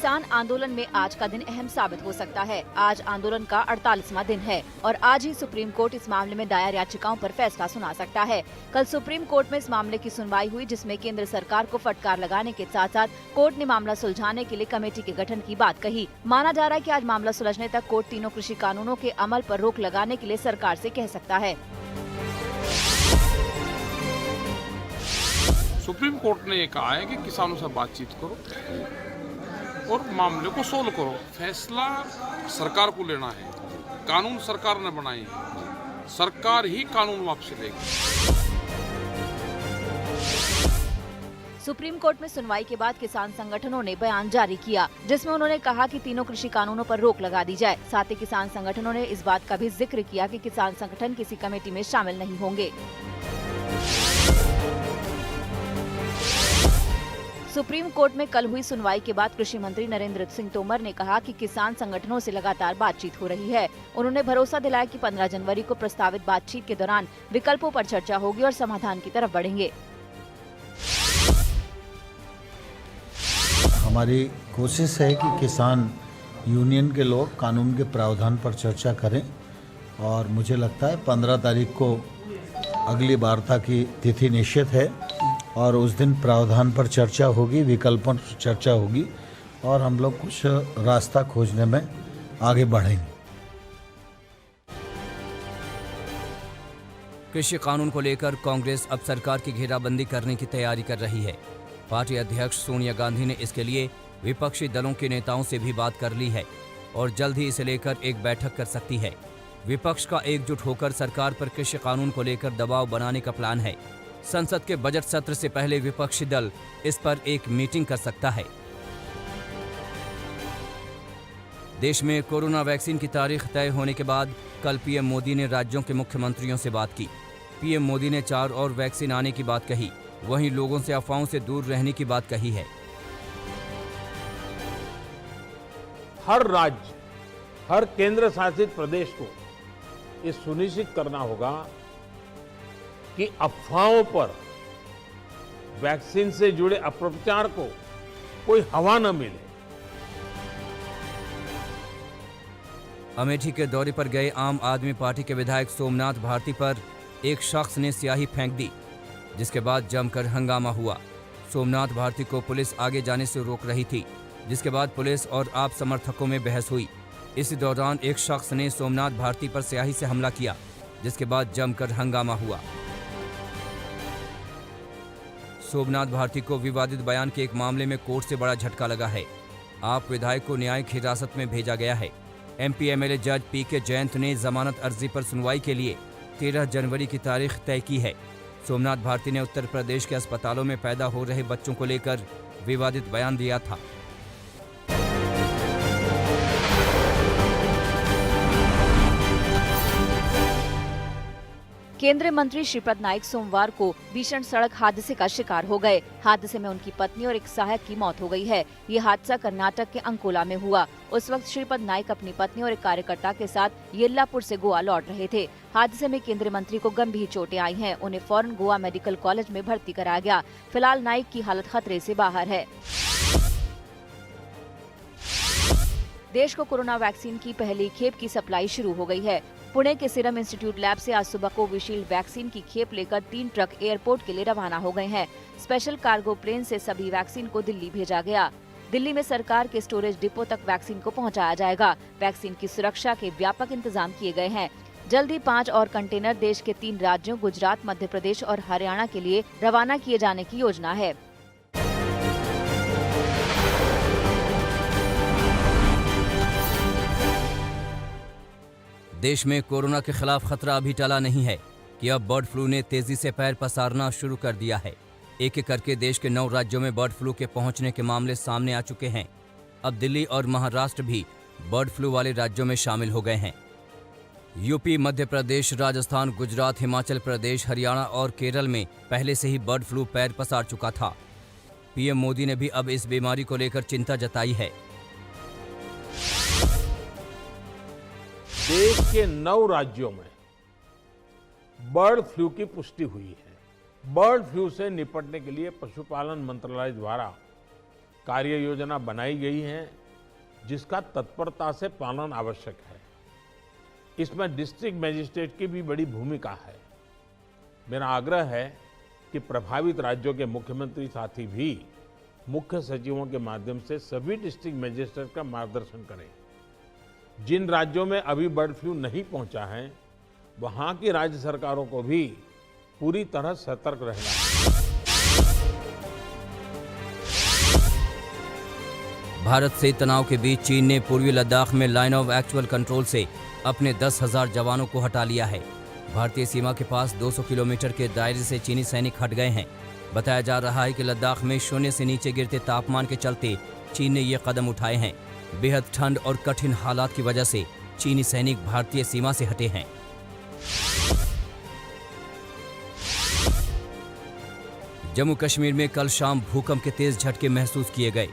किसान आंदोलन में आज का दिन अहम साबित हो सकता है। आज आंदोलन का 48वां दिन है और आज ही सुप्रीम कोर्ट इस मामले में दायर याचिकाओं पर फैसला सुना सकता है। कल सुप्रीम कोर्ट में इस मामले की सुनवाई हुई, जिसमें केंद्र सरकार को फटकार लगाने के साथ साथ कोर्ट ने मामला सुलझाने के लिए कमेटी के गठन की बात कही। माना जा रहा है कि आज मामला सुलझने तक कोर्ट तीनों कृषि कानूनों के अमल पर रोक लगाने के लिए सरकार से कह सकता है। सुप्रीम कोर्ट ने ये कहा है कि किसानों से बातचीत करो और मामले को सोल्व करो। फैसला सरकार को लेना है, कानून सरकार ने बनाए हैं, सरकार ही कानून वापस लेगी। सुप्रीम कोर्ट में सुनवाई के बाद किसान संगठनों ने बयान जारी किया, जिसमें उन्होंने कहा कि तीनों कृषि कानूनों पर रोक लगा दी जाए। साथ ही किसान संगठनों ने इस बात का भी जिक्र किया कि किसान संगठन किसी कमेटी में शामिल नहीं होंगे। सुप्रीम कोर्ट में कल हुई सुनवाई के बाद कृषि मंत्री नरेंद्र सिंह तोमर ने कहा कि किसान संगठनों से लगातार बातचीत हो रही है। उन्होंने भरोसा दिलाया कि 15 जनवरी को प्रस्तावित बातचीत के दौरान विकल्पों पर चर्चा होगी और समाधान की तरफ बढ़ेंगे। हमारी कोशिश है कि किसान यूनियन के लोग कानून के प्रावधान पर चर्चा करें और मुझे लगता है 15 तारीख को अगली वार्ता की तिथि निश्चित है और उस दिन प्रावधान पर चर्चा होगी, विकल्पों पर चर्चा होगी और हम लोग कुछ रास्ता खोजने में आगे बढ़ेंगे। कृषि कानून को लेकर कांग्रेस अब सरकार की घेराबंदी करने की तैयारी कर रही है। पार्टी अध्यक्ष सोनिया गांधी ने इसके लिए विपक्षी दलों के नेताओं से भी बात कर ली है और जल्द ही इसे लेकर एक बैठक कर सकती है। विपक्ष का एकजुट होकर सरकार पर कृषि कानून को लेकर दबाव बनाने का प्लान है। संसद के बजट सत्र से पहले विपक्षी दल इस पर एक मीटिंग कर सकता है। देश में कोरोना वैक्सीन की तारीख तय होने के बाद कल पीएम मोदी ने राज्यों के मुख्यमंत्रियों से बात की। पीएम मोदी ने 4 और वैक्सीन आने की बात कही, वहीं लोगों से अफवाहों से दूर रहने की बात कही है। हर राज्य, हर केंद्र शासित प्रदेश को ये सुनिश्चित करना होगा कि अफवाहों पर, वैक्सीन से जुड़े अपप्रचार को कोई हवा न मिले। अमेठी के दौरे पर गए आम आदमी पार्टी के विधायक सोमनाथ भारती पर एक शख्स ने स्याही फेंक दी, जिसके बाद जमकर हंगामा हुआ। सोमनाथ भारती को पुलिस आगे जाने से रोक रही थी, जिसके बाद पुलिस और आप समर्थकों में बहस हुई। इसी दौरान एक शख्स ने सोमनाथ भारती पर स्याही से हमला किया, जिसके बाद जमकर हंगामा हुआ। सोमनाथ भारती को विवादित बयान के एक मामले में कोर्ट से बड़ा झटका लगा है। आप विधायक को न्यायिक हिरासत में भेजा गया है। एमपी एमएलए जज पीके जयंत ने जमानत अर्जी पर सुनवाई के लिए 13 जनवरी की तारीख तय की है। सोमनाथ भारती ने उत्तर प्रदेश के अस्पतालों में पैदा हो रहे बच्चों को लेकर विवादित बयान दिया था। केंद्रीय मंत्री श्रीपद नाइक सोमवार को भीषण सड़क हादसे का शिकार हो गए। हादसे में उनकी पत्नी और एक सहायक की मौत हो गई है। ये हादसा कर्नाटक के अंकोला में हुआ। उस वक्त श्रीपद नाइक अपनी पत्नी और एक कार्यकर्ता के साथ येल्लापुर से गोवा लौट रहे थे। हादसे में केंद्रीय मंत्री को गंभीर चोटें आई हैं। उन्हें फौरन गोवा मेडिकल कॉलेज में भर्ती कराया गया। फिलहाल नाइक की हालत खतरे से बाहर है। देश को कोरोना वैक्सीन की पहली खेप की सप्लाई शुरू हो गई है। पुणे के सीरम इंस्टीट्यूट लैब से आज सुबह कोविशील्ड वैक्सीन की खेप लेकर 3 ट्रक एयरपोर्ट के लिए रवाना हो गए हैं। स्पेशल कार्गो प्लेन से सभी वैक्सीन को दिल्ली भेजा गया। दिल्ली में सरकार के स्टोरेज डिपो तक वैक्सीन को पहुंचाया जाएगा। वैक्सीन की सुरक्षा के व्यापक इंतजाम किए गए हैं। जल्द ही 5 और कंटेनर देश के 3 राज्यों गुजरात, मध्य प्रदेश और हरियाणा के लिए रवाना किए जाने की योजना है। देश में कोरोना के खिलाफ खतरा अभी टला नहीं है कि अब बर्ड फ्लू ने तेजी से पैर पसारना शुरू कर दिया है। एक एक करके देश के 9 राज्यों में बर्ड फ्लू के पहुंचने के मामले सामने आ चुके हैं। अब दिल्ली और महाराष्ट्र भी बर्ड फ्लू वाले राज्यों में शामिल हो गए हैं। यूपी, मध्य प्रदेश, राजस्थान, गुजरात, हिमाचल प्रदेश, हरियाणा और केरल में पहले से ही बर्ड फ्लू पैर पसार चुका था। पीएम मोदी ने भी अब इस बीमारी को लेकर चिंता जताई है। देश के 9 राज्यों में बर्ड फ्लू की पुष्टि हुई है। बर्ड फ्लू से निपटने के लिए पशुपालन मंत्रालय द्वारा कार्य योजना बनाई गई है। जिसका तत्परता से पालन आवश्यक है। इसमें डिस्ट्रिक्ट मजिस्ट्रेट की भी बड़ी भूमिका है। मेरा आग्रह है कि प्रभावित राज्यों के मुख्यमंत्री साथी भी मुख्य सचिवों के माध्यम से सभी डिस्ट्रिक्ट मजिस्ट्रेट का मार्गदर्शन करें। जिन राज्यों में अभी बर्ड फ्लू नहीं पहुंचा है, वहां की राज्य सरकारों को भी पूरी तरह सतर्क रहना है। भारत से तनाव के बीच चीन ने पूर्वी लद्दाख में लाइन ऑफ एक्चुअल कंट्रोल से अपने 10,000 जवानों को हटा लिया है। भारतीय सीमा के पास 200 किलोमीटर के दायरे से चीनी सैनिक हट गए हैं। बताया जा रहा है कि लद्दाख में शून्य से नीचे गिरते तापमान के चलते चीन ने ये कदम उठाए हैं। बेहद ठंड और कठिन हालात की वजह से चीनी सैनिक भारतीय सीमा से हटे हैं। जम्मू कश्मीर में कल शाम भूकंप के तेज झटके महसूस किए गए।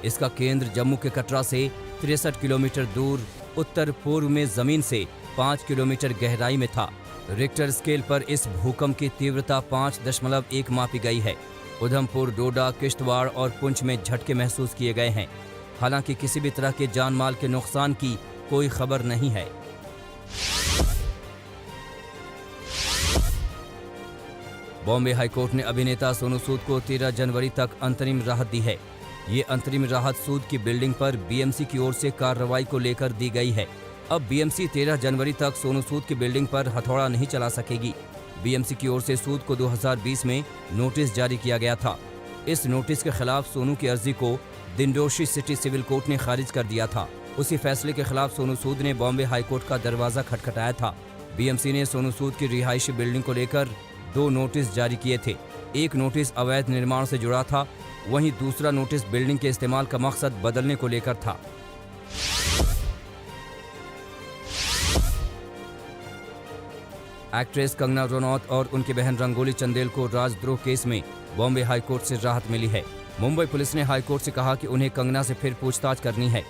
इसका केंद्र जम्मू के कटरा से 63 किलोमीटर दूर उत्तर पूर्व में जमीन से 5 किलोमीटर गहराई में था। रिक्टर स्केल पर इस भूकंप की तीव्रता 5.1 मापी गई है। उधमपुर, डोडा, किश्तवाड़ और पुंछ में झटके महसूस किए गए हैं। हालांकि किसी भी तरह के जान माल के नुकसान की कोई खबर नहीं है। बॉम्बे हाईकोर्ट ने अभिनेता सोनू सूद को 13 जनवरी तक अंतरिम राहत दी है। ये अंतरिम राहत सूद की बिल्डिंग पर बीएमसी की ओर से कार्रवाई को लेकर दी गई है। अब बीएमसी 13 जनवरी तक सोनू सूद की बिल्डिंग पर हथौड़ा नहीं चला सकेगी। बीएमसी की ओर से सूद को 2020 में नोटिस जारी किया गया था। इस नोटिस के खिलाफ सोनू की अर्जी को दिंडोशी सिटी सिविल कोर्ट ने खारिज कर दिया था। उसी फैसले के खिलाफ सोनू सूद ने बॉम्बे हाईकोर्ट का दरवाजा खटखटाया था। बीएमसी ने सोनू सूद की रिहायशी बिल्डिंग को लेकर 2 नोटिस जारी किए थे। एक नोटिस अवैध निर्माण से जुड़ा था, वहीं दूसरा नोटिस बिल्डिंग के इस्तेमाल का मकसद बदलने को लेकर था। एक्ट्रेस कंगना रनौत और उनकी बहन रंगोली चंदेल को राजद्रोह केस में बॉम्बे हाईकोर्ट से राहत मिली है। मुंबई पुलिस ने हाईकोर्ट से कहा कि उन्हें कंगना से फिर पूछताछ करनी है,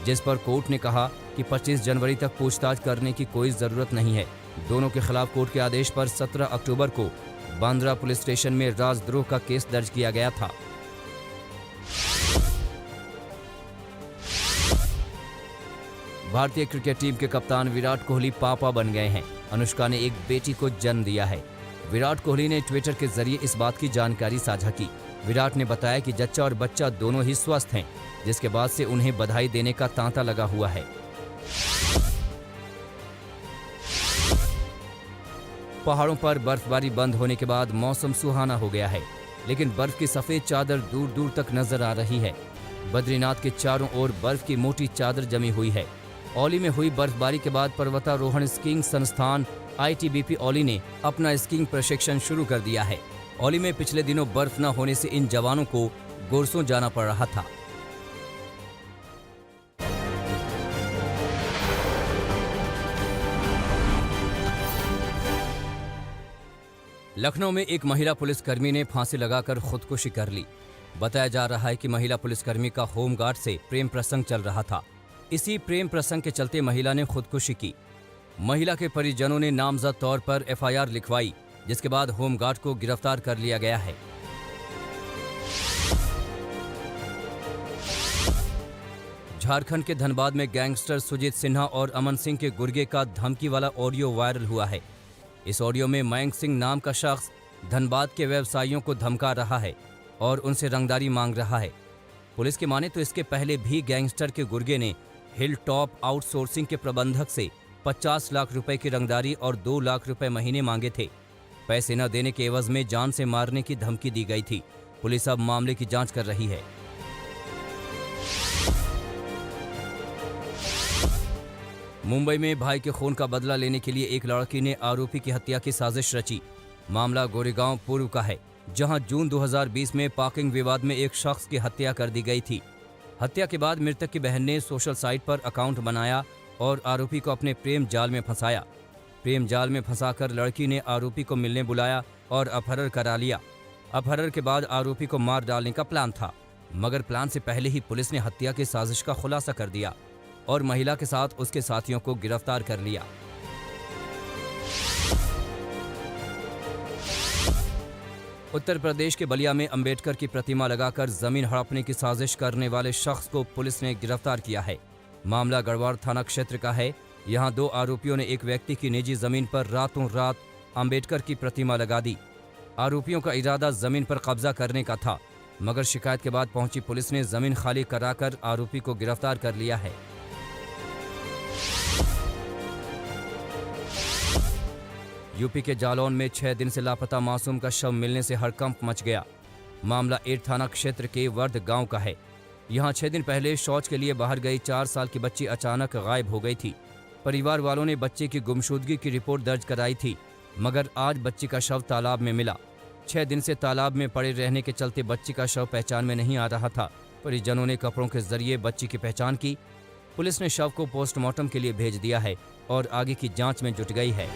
जिस पर कोर्ट ने कहा कि 25 जनवरी तक पूछताछ करने की कोई जरूरत नहीं है। दोनों के खिलाफ कोर्ट के आदेश पर 17 अक्टूबर को बांद्रा पुलिस स्टेशन में राजद्रोह का केस दर्ज किया गया था। भारतीय क्रिकेट टीम के कप्तान विराट कोहली पापा बन गए हैं। अनुष्का ने एक बेटी को जन्म दिया है। विराट कोहली ने ट्विटर के जरिए इस बात की जानकारी साझा की। विराट ने बताया कि जच्चा और बच्चा दोनों ही स्वस्थ हैं, जिसके बाद से उन्हें बधाई देने का तांता लगा हुआ है। पहाड़ों पर बर्फबारी बंद होने के बाद मौसम सुहाना हो गया है, लेकिन बर्फ की सफेद चादर दूर दूर तक नजर आ रही है। बद्रीनाथ के चारों ओर बर्फ की मोटी चादर जमी हुई है। औली में हुई बर्फबारी के बाद पर्वतारोहण स्कीइंग संस्थान ITBP औली ने अपना स्कीइंग प्रशिक्षण शुरू कर दिया है। औली में पिछले दिनों बर्फ न होने से इन जवानों को गुरसों जाना पड़ रहा था। लखनऊ में एक महिला पुलिसकर्मी ने फांसी लगाकर खुदकुशी कर ली। बताया जा रहा है कि महिला पुलिसकर्मी का होमगार्ड से प्रेम प्रसंग चल रहा था। इसी प्रेम प्रसंग के चलते महिला ने खुदकुशी की। महिला के परिजनों ने नामजद तौर पर FIR लिखवाई, जिसके बाद होमगार्ड को गिरफ्तार कर लिया गया है। झारखंड के धनबाद में गैंगस्टर सुजीत सिन्हा और अमन सिंह के गुर्गे का धमकी वाला ऑडियो वायरल हुआ है। इस ऑडियो में मयंक सिंह नाम का शख्स धनबाद के व्यवसायियों को धमका रहा है और उनसे रंगदारी मांग रहा है। पुलिस की माने तो इसके पहले भी गैंगस्टर के गुर्गे ने हिल टॉप आउटसोर्सिंग के प्रबंधक से 50 लाख रुपए की रंगदारी और 2 लाख रुपए महीने मांगे थे। पैसे न देने के एवज में जान से मारने की धमकी दी गई थी। पुलिस अब मामले की जांच कर रही है। मुंबई में भाई के खून का बदला लेने के लिए एक लड़की ने आरोपी की हत्या की साजिश रची। मामला गोरेगांव पूर्व का है, जहां जून 2020 में पार्किंग विवाद में एक शख्स की हत्या कर दी गई थी। हत्या के बाद मृतक की बहन ने सोशल साइट पर अकाउंट बनाया और आरोपी को अपने प्रेम जाल में फंसाया। प्रेम जाल में फंसाकर लड़की ने आरोपी को मिलने बुलाया और अपहरण करा लिया। अपहरण के बाद आरोपी को मार डालने का प्लान था, मगर प्लान से पहले ही पुलिस ने हत्या की साजिश का खुलासा कर दिया और महिला के साथ उसके साथियों को गिरफ्तार कर लिया। उत्तर प्रदेश के बलिया में अंबेडकर की प्रतिमा लगाकर जमीन हड़पने की साजिश करने वाले शख्स को पुलिस ने गिरफ्तार किया है। मामला गढ़वाड़ थाना क्षेत्र का है। यहां 2 आरोपियों ने एक व्यक्ति की निजी जमीन पर रातों रात अंबेडकर की प्रतिमा लगा दी। आरोपियों का इरादा जमीन पर कब्जा करने का था, मगर शिकायत के बाद पहुंची पुलिस ने जमीन खाली कराकर आरोपी को गिरफ्तार कर लिया है। यूपी के जालौन में 6 दिन से लापता मासूम का शव मिलने से हड़कंप मच गया। मामला 8 थाना क्षेत्र के वर्द गांव का है। यहां 6 दिन पहले शौच के लिए बाहर गई 4 साल की बच्ची अचानक गायब हो गई थी। परिवार वालों ने बच्चे की गुमशुदगी की रिपोर्ट दर्ज कराई थी, मगर आज बच्ची का शव तालाब में मिला। 6 दिन से तालाब में पड़े रहने के चलते बच्ची का शव पहचान में नहीं आ रहा था। परिजनों ने कपड़ों के जरिए बच्ची की पहचान की। पुलिस ने शव को पोस्टमार्टम के लिए भेज दिया है और आगे की जांच में जुट गई है।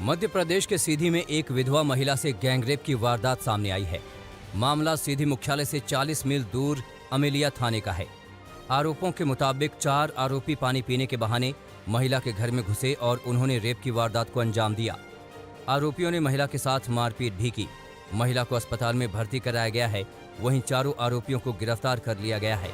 मध्य प्रदेश के सीधी में एक विधवा महिला से गैंगरेप की वारदात सामने आई है। मामला सीधी मुख्यालय से 40 मील दूर अमेलिया थाने का है। आरोपों के मुताबिक 4 आरोपी पानी पीने के बहाने महिला के घर में घुसे और उन्होंने रेप की वारदात को अंजाम दिया। आरोपियों ने महिला के साथ मारपीट भी की। महिला को अस्पताल में भर्ती कराया गया है। वहीं चारों आरोपियों को गिरफ्तार कर लिया गया है।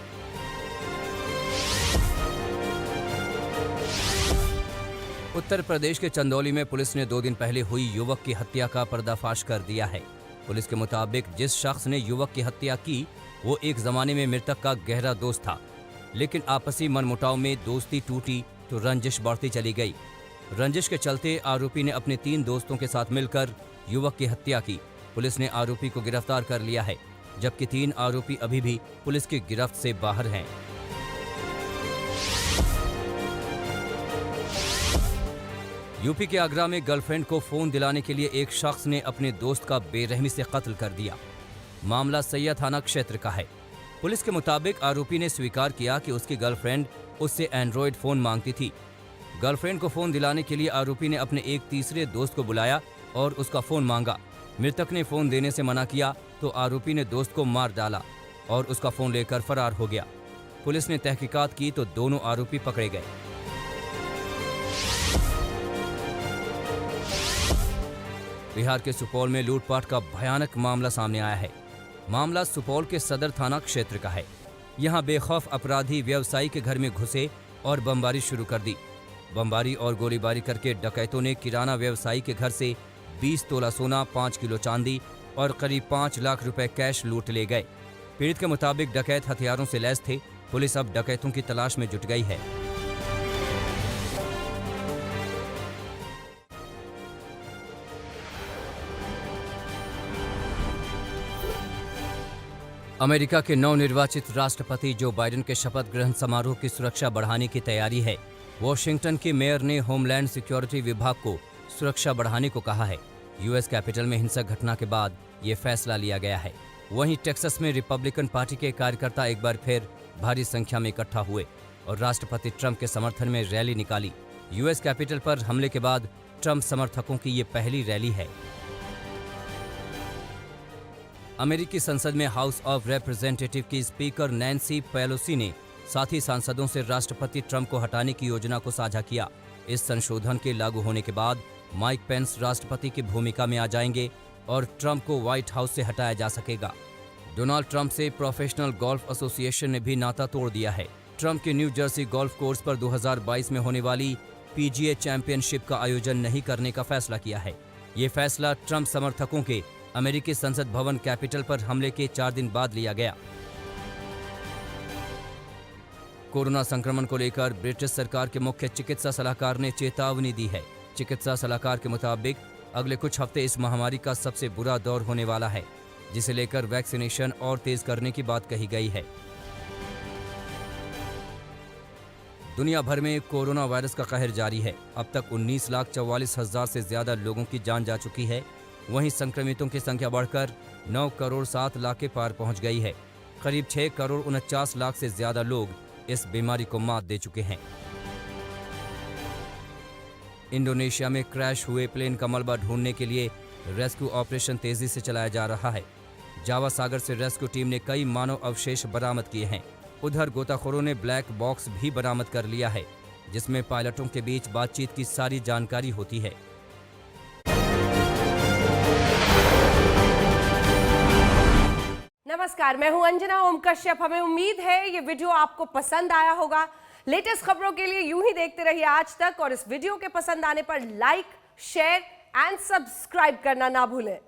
उत्तर प्रदेश के चंदौली में पुलिस ने 2 दिन पहले हुई युवक की हत्या का पर्दाफाश कर दिया है। पुलिस के मुताबिक जिस शख्स ने युवक की हत्या की वो एक जमाने में मृतक का गहरा दोस्त था, लेकिन आपसी मनमुटाव में दोस्ती टूटी तो रंजिश बढ़ती चली गई। रंजिश के चलते आरोपी ने अपने 3 दोस्तों के साथ मिलकर युवक की हत्या की। पुलिस ने आरोपी को गिरफ्तार कर लिया है, जबकि 3 आरोपी अभी भी पुलिस की गिरफ्त से बाहर हैं। यूपी के आगरा में गर्लफ्रेंड को फोन दिलाने के लिए एक शख्स ने अपने दोस्त का बेरहमी से कत्ल कर दिया। मामला सैया थाना क्षेत्र का है। पुलिस के मुताबिक आरोपी ने स्वीकार किया कि उसकी गर्लफ्रेंड उससे एंड्रॉयड फोन मांगती थी। गर्लफ्रेंड को फोन दिलाने के लिए आरोपी ने अपने एक तीसरे दोस्त को बुलाया और उसका फोन मांगा। मृतक ने फोन देने से मना किया तो आरोपी ने दोस्त को मार डाला और उसका फोन लेकर फरार हो गया। पुलिस ने तहकीकात की तो दोनों आरोपी पकड़े गए। बिहार के सुपौल में लूटपाट का भयानक मामला सामने आया है। मामला सुपौल के सदर थाना क्षेत्र का है। यहां बेखौफ अपराधी व्यवसायी के घर में घुसे और बमबारी शुरू कर दी। बमबारी और गोलीबारी करके डकैतों ने किराना व्यवसायी के घर से 20 तोला सोना, 5 किलो चांदी और करीब 5 लाख रुपए कैश लूट ले गए। पीड़ित के मुताबिक डकैत हथियारों से लैस थे। पुलिस अब डकैतों की तलाश में जुट गई है। अमेरिका के नवनिर्वाचित राष्ट्रपति जो बाइडेन के शपथ ग्रहण समारोह की सुरक्षा बढ़ाने की तैयारी है। वॉशिंगटन के मेयर ने होमलैंड सिक्योरिटी विभाग को सुरक्षा बढ़ाने को कहा है। यूएस कैपिटल में हिंसक घटना के बाद ये फैसला लिया गया है। वहीं टेक्सास में रिपब्लिकन पार्टी के कार्यकर्ता एक बार फिर भारी संख्या में इकट्ठा हुए और राष्ट्रपति ट्रंप के समर्थन में रैली निकाली। यूएस कैपिटल पर हमले के बाद ट्रंप समर्थकों की ये पहली रैली है। अमेरिकी संसद में हाउस ऑफ रिप्रेजेंटेटिव की स्पीकर नैन्सी पेलोसी ने साथी सांसदों से राष्ट्रपति ट्रंप को हटाने की योजना को साझा किया। इस संशोधन के लागू होने के बाद माइक पेंस राष्ट्रपति की भूमिका में आ जाएंगे और ट्रंप को व्हाइट हाउस से हटाया जा सकेगा। डोनाल्ड ट्रंप से प्रोफेशनल गोल्फ एसोसिएशन ने भी नाता तोड़ दिया है। ट्रंप के न्यू जर्सी गोल्फ कोर्स पर 2022 में होने वाली पीजीए चैंपियनशिप का आयोजन नहीं करने का फैसला किया है। ये फैसला ट्रंप समर्थकों के अमेरिकी संसद भवन कैपिटल पर हमले के 4 दिन बाद लिया गया। कोरोना संक्रमण को लेकर ब्रिटिश सरकार के मुख्य चिकित्सा सलाहकार ने चेतावनी दी है। चिकित्सा सलाहकार के मुताबिक अगले कुछ हफ्ते इस महामारी का सबसे बुरा दौर होने वाला है, जिसे लेकर वैक्सीनेशन और तेज करने की बात कही गई है। दुनिया भर में कोरोना वायरस का कहर जारी है। अब तक 19,44,000 से ज्यादा लोगों की जान जा चुकी है। वहीं संक्रमितों की संख्या बढ़कर 9 करोड़ 7 लाख के पार पहुंच गई है। करीब 6 करोड़ 49 लाख से ज्यादा लोग इस बीमारी को मात दे चुके हैं। इंडोनेशिया में क्रैश हुए प्लेन का मलबा ढूंढने के लिए रेस्क्यू ऑपरेशन तेजी से चलाया जा रहा है। जावा सागर से रेस्क्यू टीम ने कई मानव अवशेष बरामद किए हैं। उधर गोताखोरों ने ब्लैक बॉक्स भी बरामद कर लिया है, जिसमें पायलटों के बीच बातचीत की सारी जानकारी होती है। नमस्कार, मैं हूं अंजना ओम कश्यप। हमें उम्मीद है ये वीडियो आपको पसंद आया होगा। लेटेस्ट खबरों के लिए यूं ही देखते रहिए आज तक, और इस वीडियो के पसंद आने पर लाइक, शेयर एंड सब्सक्राइब करना ना भूलें।